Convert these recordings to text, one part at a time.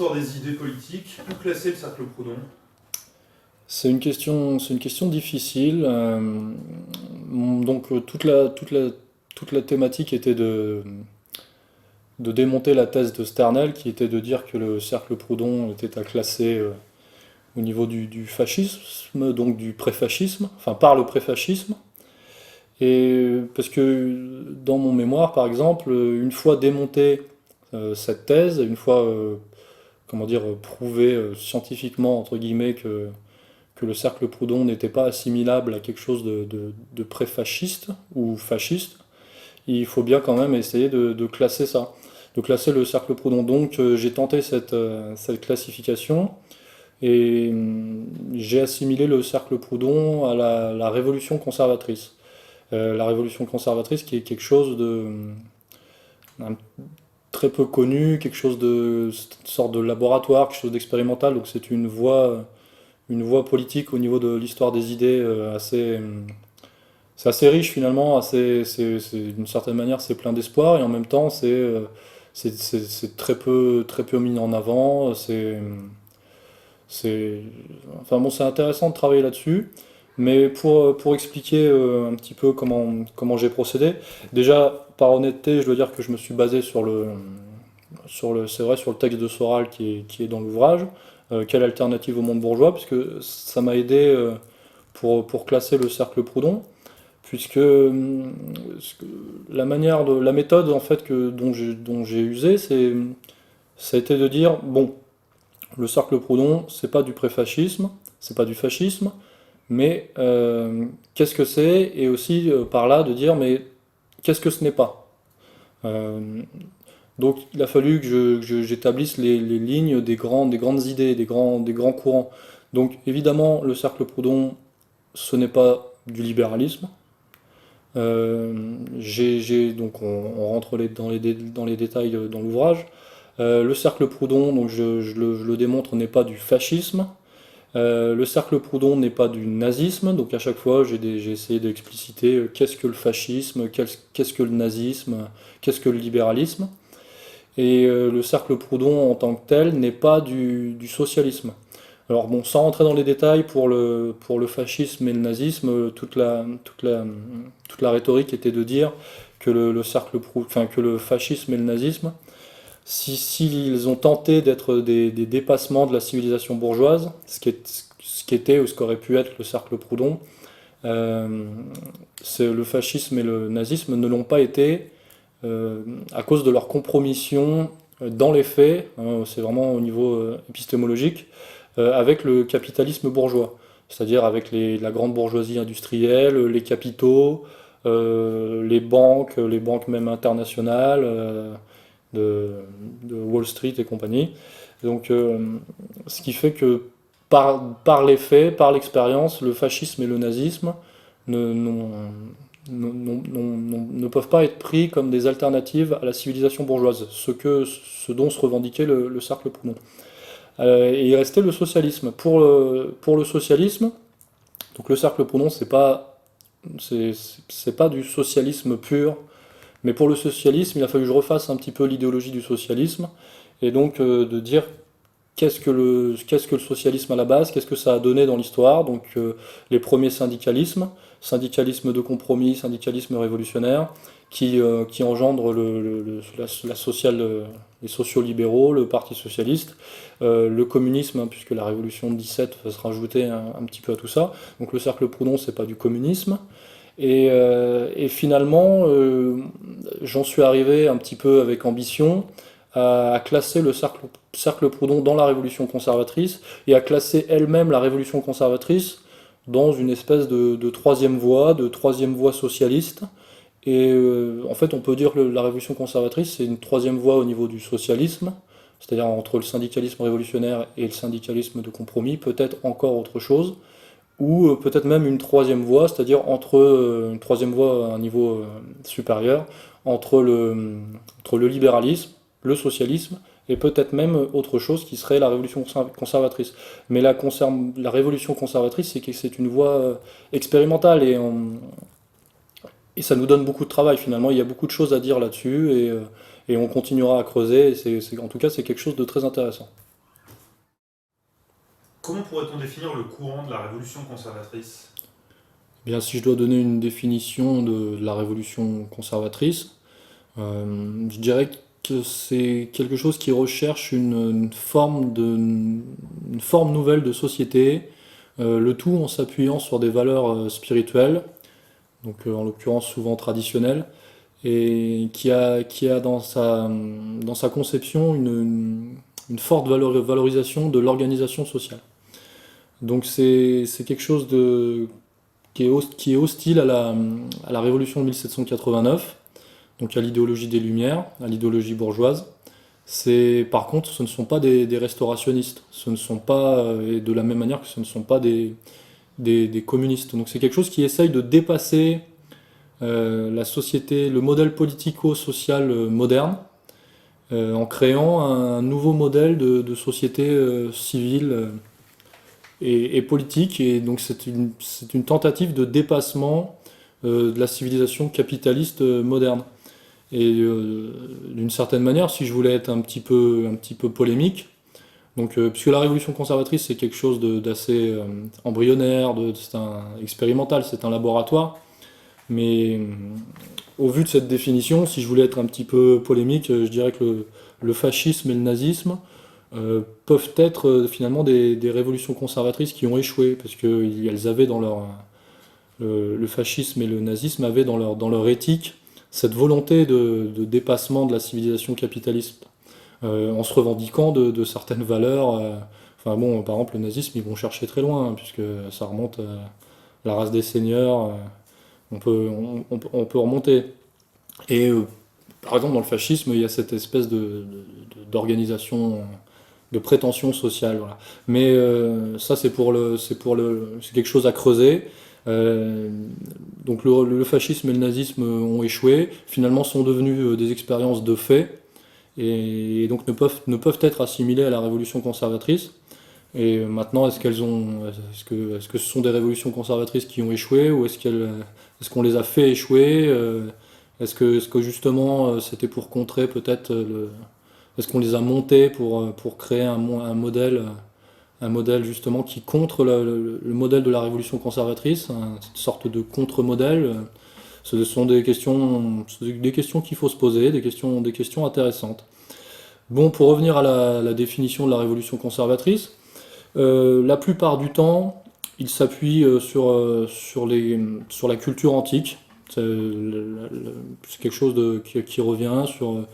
l'histoire des idées politiques, où classer le cercle Proudhon? C'est une question difficile. Donc toute la thématique était de démonter la thèse de Sternel, qui était de dire que le cercle Proudhon était à classer au niveau du fascisme, donc du préfascisme, enfin par le préfascisme. Et parce que dans mon mémoire, par exemple, une fois démonté cette thèse, une fois, comment dire, prouvé scientifiquement, entre guillemets, que le cercle Proudhon n'était pas assimilable à quelque chose de préfasciste ou fasciste, il faut bien quand même essayer de classer ça, de classer le cercle Proudhon. Donc j'ai tenté cette classification et j'ai assimilé le cercle Proudhon à la révolution conservatrice. La révolution conservatrice qui est quelque chose un- très peu connu, quelque chose de une sorte de laboratoire, quelque chose d'expérimental. Donc c'est une voie politique au niveau de l'histoire des idées c'est assez riche finalement, d'une certaine manière c'est plein d'espoir et en même temps c'est très peu mis en avant. C'est, enfin bon, c'est intéressant de travailler là-dessus, mais pour expliquer un petit peu comment j'ai procédé, déjà par honnêteté, je dois dire que je me suis basé c'est vrai, sur le texte de Soral qui est dans l'ouvrage, quelle alternative au monde bourgeois, puisque ça m'a aidé pour classer le cercle Proudhon, puisque la méthode en fait dont j'ai usé, ça a été de dire, bon, le cercle Proudhon, c'est pas du préfascisme, c'est pas du fascisme, mais qu'est-ce que c'est? Et aussi par là de dire, mais qu'est-ce que ce n'est pas? Euh, donc il a fallu j'établisse les lignes des grandes idées, des grands courants. Donc évidemment, le cercle Proudhon, ce n'est pas du libéralisme. Donc on rentre dans les détails dans l'ouvrage. Le cercle Proudhon, donc je le démontre, n'est pas du fascisme. Le cercle Proudhon n'est pas du nazisme, donc à chaque fois j'ai essayé d'expliciter qu'est-ce que le fascisme, qu'est-ce que le nazisme, qu'est-ce que le libéralisme. Et le cercle Proudhon en tant que tel n'est pas du socialisme. Alors bon, sans rentrer dans les détails, pour le fascisme et le nazisme, toute la rhétorique était de dire que enfin, que le fascisme et le nazisme, s'ils ont tenté d'être des dépassements de la civilisation bourgeoise, ce qui était ou ce qu'aurait pu être le cercle Proudhon, euh, le fascisme et le nazisme ne l'ont pas été à cause de leur compromission dans les faits, hein, c'est vraiment au niveau épistémologique, avec le capitalisme bourgeois, c'est-à-dire avec la grande bourgeoisie industrielle, les capitaux, les banques même internationales, de, de Wall Street et compagnie. Donc, ce qui fait que par les faits, par l'expérience, le fascisme et le nazisme ne, n'ont- ne peuvent pas être pris comme des alternatives à la civilisation bourgeoise, ce dont se revendiquait le cercle Proudhon. Et il restait le socialisme. Pour le socialisme, donc le cercle Proudhon, c'est pas du socialisme pur, mais pour le socialisme, il a fallu que je refasse un petit peu l'idéologie du socialisme, et donc de dire qu'est-ce que le socialisme à la base, qu'est-ce que ça a donné dans l'histoire, donc les premiers syndicalismes, syndicalisme de compromis, syndicalisme révolutionnaire, qui engendre la les sociaux-libéraux, le Parti socialiste, le communisme, hein, puisque la révolution de 17 va se rajouter un petit peu à tout ça. Donc le cercle Proudhon, c'est pas du communisme. Et finalement, j'en suis arrivé un petit peu avec ambition à classer le cercle Proudhon dans la révolution conservatrice et à classer elle-même la révolution conservatrice dans une espèce de troisième voie socialiste. Et en fait, on peut dire que la révolution conservatrice, c'est une troisième voie au niveau du socialisme, c'est-à-dire entre le syndicalisme révolutionnaire et le syndicalisme de compromis, peut-être encore autre chose, ou peut-être même une troisième voie, c'est-à-dire une troisième voie à un niveau supérieur, entre le libéralisme, le socialisme, et peut-être même autre chose qui serait la révolution conservatrice. Mais la révolution conservatrice, c'est que c'est une voie expérimentale et ça nous donne beaucoup de travail finalement. Il y a beaucoup de choses à dire là-dessus et on continuera à creuser. En tout cas, c'est quelque chose de très intéressant. Comment pourrait-on définir le courant de la révolution conservatrice? Eh bien, si je dois donner une définition de la révolution conservatrice, je dirais que c'est quelque chose qui recherche une forme nouvelle de société, le tout en s'appuyant sur des valeurs spirituelles, donc en l'occurrence souvent traditionnelles, et qui a dans sa conception une forte valorisation de l'organisation sociale. Donc c'est quelque chose qui est hostile à la révolution de 1789, donc à l'idéologie des Lumières, à l'idéologie bourgeoise. Par contre, ce ne sont pas des restaurationnistes, ce ne sont pas, et de la même manière que ce ne sont pas des communistes. Donc c'est quelque chose qui essaye de dépasser la société, le modèle politico-social moderne, en créant un nouveau modèle de société civile et politique. Et donc c'est une tentative de dépassement de la civilisation capitaliste moderne. Et d'une certaine manière, si je voulais être un petit peu polémique, donc, puisque la révolution conservatrice c'est quelque chose d'assez embryonnaire, c'est expérimental, c'est un laboratoire, mais au vu de cette définition, si je voulais être un petit peu polémique, je dirais que le fascisme et le nazisme peuvent être finalement des révolutions conservatrices qui ont échoué, parce qu'elles avaient dans leur... le fascisme et le nazisme avaient dans leur éthique cette volonté de dépassement de la civilisation capitaliste, en se revendiquant de certaines valeurs. Enfin bon, par exemple, le nazisme, ils vont chercher très loin, hein, puisque ça remonte à la race des seigneurs, on peut remonter. Et par exemple, dans le fascisme, il y a cette espèce d'organisation, de prétention sociale. Voilà. Mais ça, c'est quelque chose à creuser. Euh, donc le fascisme et le nazisme ont échoué, finalement sont devenus des expériences de fait, et donc ne peuvent être assimilées à la révolution conservatrice. Et maintenant, est-ce que ce sont des révolutions conservatrices qui ont échoué, ou est-ce qu'on les a fait échouer? Est-ce que justement c'était pour contrer peut-être est-ce qu'on les a montées pour créer un un modèle justement qui contre le modèle de la révolution conservatrice, une sorte de contre-modèle? Ce sont des questions qu'il faut se poser, des questions intéressantes. Bon, pour revenir à la définition de la révolution conservatrice, la plupart du temps, il s'appuie sur la culture antique. C'est quelque chose qui revient sur...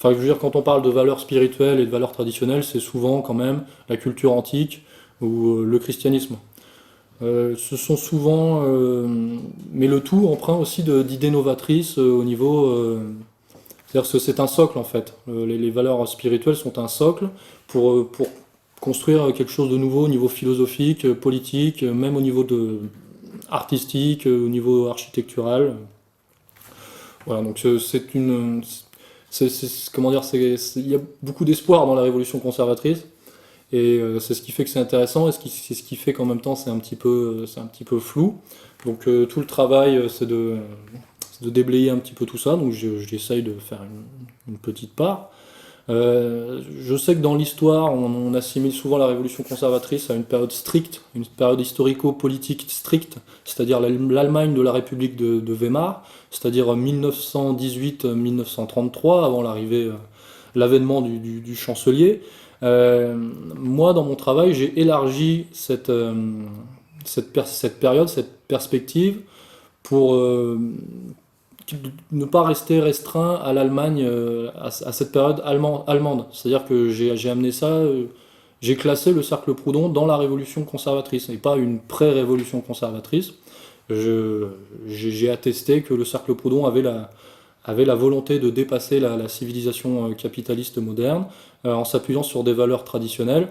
Enfin, je veux dire, quand on parle de valeurs spirituelles et de valeurs traditionnelles, c'est souvent quand même la culture antique ou le christianisme. Ce sont souvent... mais le tout emprunt aussi d'idées novatrices au niveau... c'est-à-dire que c'est un socle en fait. Les valeurs spirituelles sont un socle pour construire quelque chose de nouveau au niveau philosophique, politique, même au niveau artistique, au niveau architectural. Voilà, donc comment dire, il y a beaucoup d'espoir dans la révolution conservatrice, et c'est ce qui fait que c'est intéressant, et c'est ce qui fait qu'en même temps c'est un petit peu flou. Donc tout le travail, c'est de déblayer un petit peu tout ça, donc j'essaye de faire une petite part. Je sais que dans l'histoire, on assimile souvent la révolution conservatrice à une période stricte, une période historico-politique stricte, c'est-à-dire l'Allemagne de la République de Weimar, c'est-à-dire 1918-1933, avant l'avènement du chancelier. Moi, dans mon travail, j'ai élargi cette période, cette perspective, pour ne pas rester restreint à l'Allemagne, à cette période allemande. C'est-à-dire que j'ai amené ça, j'ai classé le cercle Proudhon dans la révolution conservatrice, et pas une pré-révolution conservatrice. J'ai attesté que le cercle Proudhon avait la volonté de dépasser la civilisation capitaliste moderne, en s'appuyant sur des valeurs traditionnelles.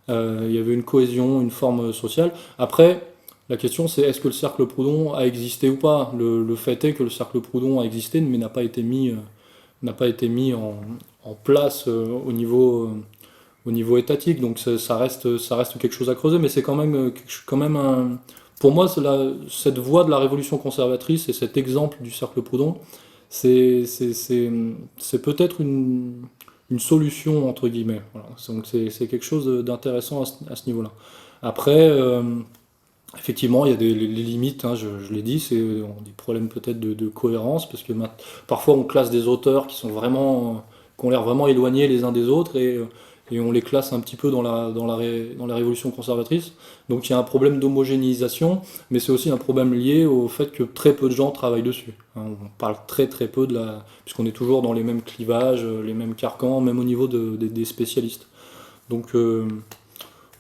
Il y avait une cohésion, une forme sociale. Après, la question c'est, est-ce que le cercle Proudhon a existé ou pas? Le fait est que le cercle Proudhon a existé, mais n'a pas été mis en place au niveau étatique. Donc ça reste quelque chose à creuser, mais c'est quand même pour moi, cette voie de la révolution conservatrice et cet exemple du cercle Proudhon, c'est peut-être une solution, entre guillemets. Voilà. Donc c'est quelque chose d'intéressant à ce niveau-là. Après, effectivement, il y a les limites, hein, je l'ai dit, c'est des problèmes peut-être de cohérence, parce que parfois on classe des auteurs qui ont l'air vraiment éloignés les uns des autres, et on les classe un petit peu dans la révolution conservatrice. Donc il y a un problème d'homogénéisation, mais c'est aussi un problème lié au fait que très peu de gens travaillent dessus. Hein. On parle très très peu puisqu'on est toujours dans les mêmes clivages, les mêmes carcans, même au niveau des spécialistes. Donc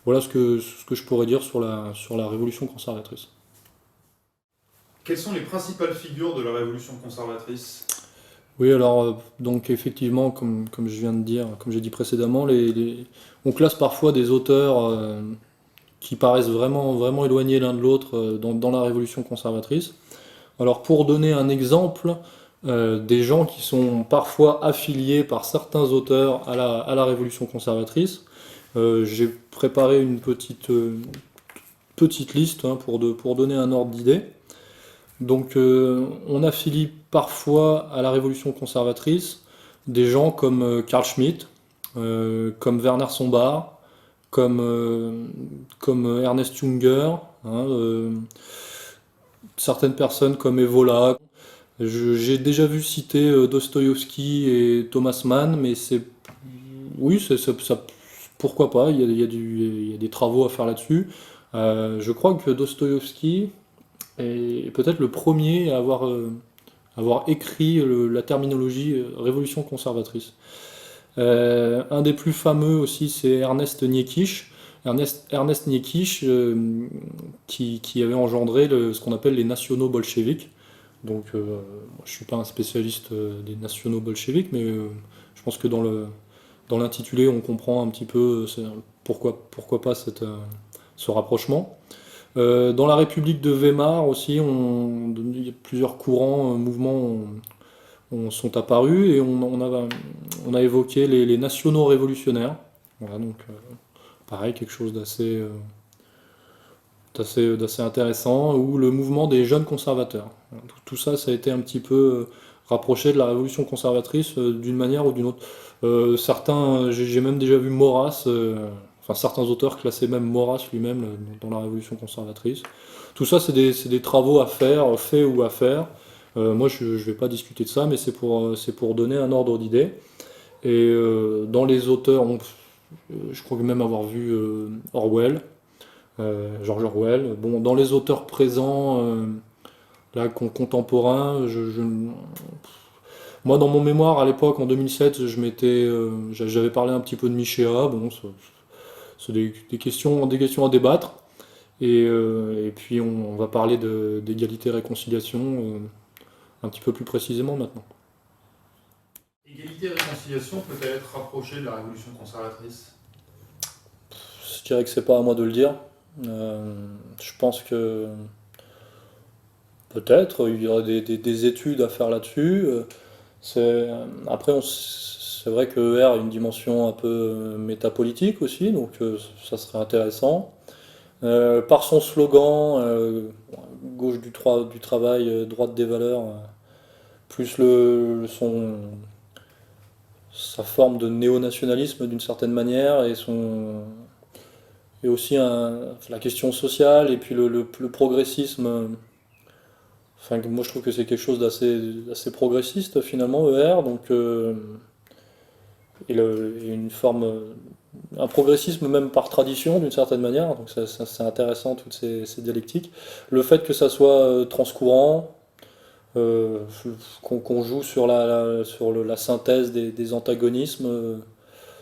voilà ce que je pourrais dire sur la révolution conservatrice. Quelles sont les principales figures de la révolution conservatrice? Oui, alors, donc effectivement, comme je viens de dire, comme j'ai dit précédemment, on classe parfois des auteurs qui paraissent vraiment, vraiment éloignés l'un de l'autre dans la révolution conservatrice. Alors, pour donner un exemple, des gens qui sont parfois affiliés par certains auteurs à la révolution conservatrice, j'ai préparé une petite liste, hein, pour donner un ordre d'idée. Donc on affilie parfois à la révolution conservatrice des gens comme Carl Schmitt, comme Werner Sombart, comme Ernest Junger, hein, certaines personnes comme Evola. J'ai déjà vu citer Dostoïevski et Thomas Mann, mais oui, pourquoi pas, il y a des travaux à faire là-dessus. Je crois que Dostoïevski est peut-être le premier à avoir écrit la terminologie révolution conservatrice. Un des plus fameux aussi, c'est Ernest Niekisch. Ernest Niekisch, qui avait engendré ce qu'on appelle les nationaux bolcheviques. Donc, je ne suis pas un spécialiste des nationaux bolcheviques, mais je pense que dans l'intitulé, on comprend un petit peu pourquoi pas ce rapprochement. Dans la République de Weimar aussi, il y a plusieurs courants, mouvements sont apparus, et on a évoqué les nationaux révolutionnaires. Voilà, donc pareil, quelque chose d'assez intéressant, ou le mouvement des jeunes conservateurs. Voilà, tout ça, ça a été un petit peu rapproché de la révolution conservatrice d'une manière ou d'une autre. J'ai même déjà vu Maurras, enfin certains auteurs classaient même Maurras lui-même dans la révolution conservatrice. Tout ça, c'est des travaux à faire, faits ou à faire. Moi, je ne vais pas discuter de ça, mais c'est pour donner un ordre d'idée. Et dans les auteurs, je crois même avoir vu Orwell, George Orwell. Bon, dans les auteurs présents, là, contemporains, moi, dans mon mémoire, à l'époque, en 2007, j'avais parlé un petit peu de Michéa. Bon, c'est des questions à débattre. Et puis, on va parler d'égalité et réconciliation un petit peu plus précisément maintenant. Égalité et réconciliation peut-elle être rapprochée de la révolution conservatrice? Je dirais que c'est pas à moi de le dire. Je pense que peut-être il y aurait des études à faire là-dessus. Après, c'est vrai que ER a une dimension un peu métapolitique aussi, donc ça serait intéressant. Par son slogan, gauche du travail, droite des valeurs, plus sa forme de néo-nationalisme d'une certaine manière, et aussi la question sociale, et puis le progressisme. Enfin, moi je trouve que c'est quelque chose d'assez progressiste finalement, ER, donc et une forme, un progressisme même par tradition d'une certaine manière, donc c'est intéressant toutes ces dialectiques. Le fait que ça soit transcourant, euh, qu'on joue sur la synthèse des antagonismes,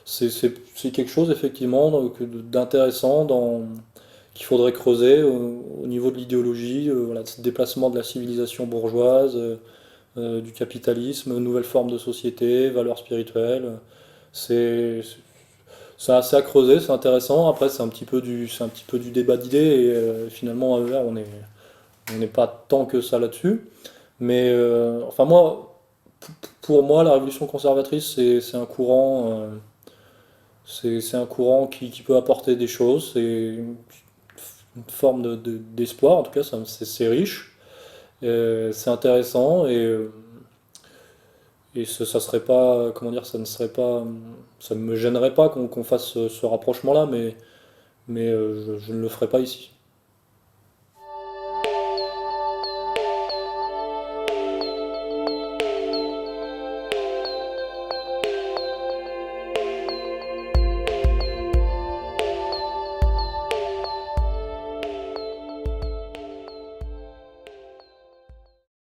c'est quelque chose effectivement d'intéressant qu'il faudrait creuser au niveau de l'idéologie, voilà, ce déplacement de la civilisation bourgeoise, du capitalisme, nouvelle forme de société, valeurs spirituelles. C'est assez à creuser, c'est intéressant. Après, c'est un petit peu du débat d'idées, et finalement, à ER, on n'est pas tant que ça là-dessus. Mais enfin, pour moi, la révolution conservatrice, c'est un courant. C'est un courant qui peut apporter des choses, c'est une forme d'espoir, en tout cas c'est riche, c'est intéressant, et ça serait pas, comment dire, ça ne me gênerait pas qu'on fasse ce rapprochement-là, mais je ne le ferai pas ici.